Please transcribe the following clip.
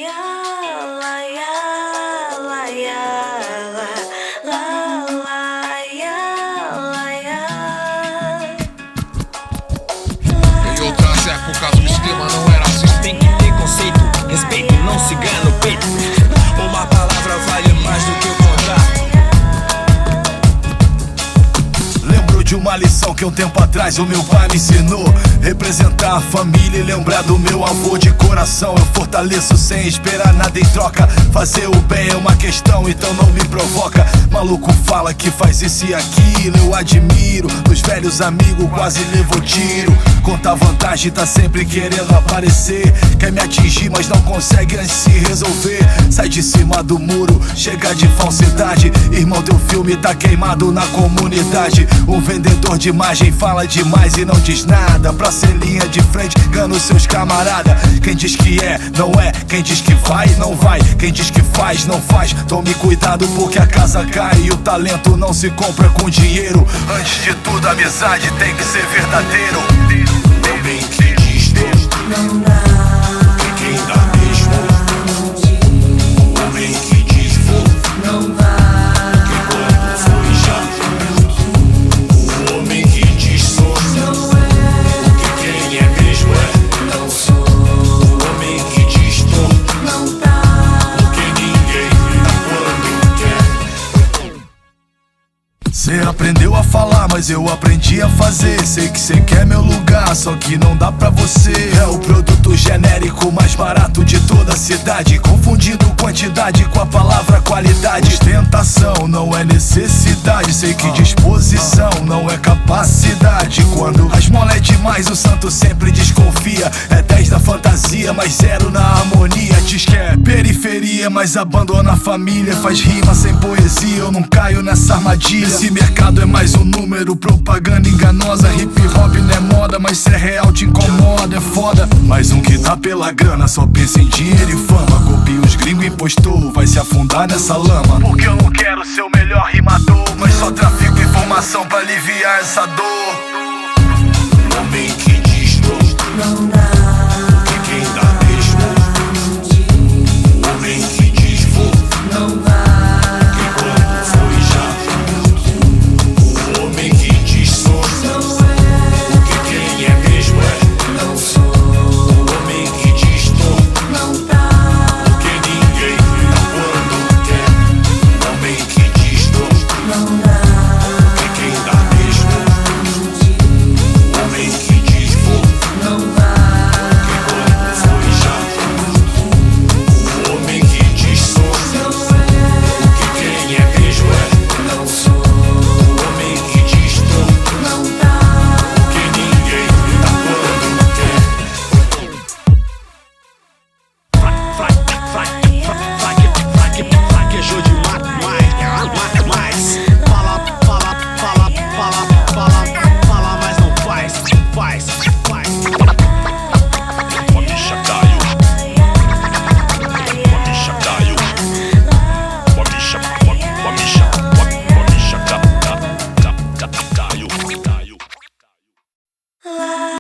Em outras épocas o esquema não era assim. Tem que ter conceito, respeito, não se ganha no peito. Uma palavra vale mais do que o contrato. Lembro de uma lição que um tempo atrás o meu pai me ensinou: representar a família e lembrar do meu avô de coração. Eu fortaleço sem esperar nada em troca. Fazer o bem é uma questão, então não me provoca. Maluco fala que faz isso e aquilo, eu admiro. Nos velhos amigos quase levou tiro. Conta vantagem, tá sempre querendo aparecer. Quer me atingir, mas não consegue antes se resolver. Sai de cima do muro, chega de falsidade. Irmão, teu filme tá queimado na comunidade. Um vendedor de imagem fala demais e não diz nada. Pra ser linha de frente, engana os seus camarada. Quem diz que é, não é. Quem diz que vai, não vai. Quem diz que faz, não faz. Tome cuidado porque a casa cai e o talento não se compra com dinheiro. Antes de tudo, a amizade tem que ser verdadeiro. Homem que diz não dá. E quem dá mesmo? Homem que diz vou não dá. Que quando foi já. O homem que diz sou não é. Que quem é mesmo é não sou. O homem que diz tô não dá. Porque ninguém dá quando quer. Cê aprendeu a falar, mas eu aprendi a fazer. Sei que cê quer meu lugar, só que não dá pra você. É o produto genérico mais barato de toda a cidade, confundindo quantidade com a palavra qualidade. Ostentação não é necessidade. Sei que disposição não é capacidade. Quando a esmola é demais, o santo sempre desconfia. É 10 na fantasia, mas 0 na harmonia. Diz que é periferia, mas abandona a família. Faz rima sem poesia, eu não caio nessa armadilha. Esse mercado é mais um número, propaganda enganosa. Hip hop não é moda, mas se é real te incomoda, é foda. Mais um que dá pela grana, só pensa em dinheiro e fama. Copia os gringos, impostor, vai se afundar nessa lama. Porque eu não quero ser o melhor rimador, mas só trafico informação pra aliviar essa dor.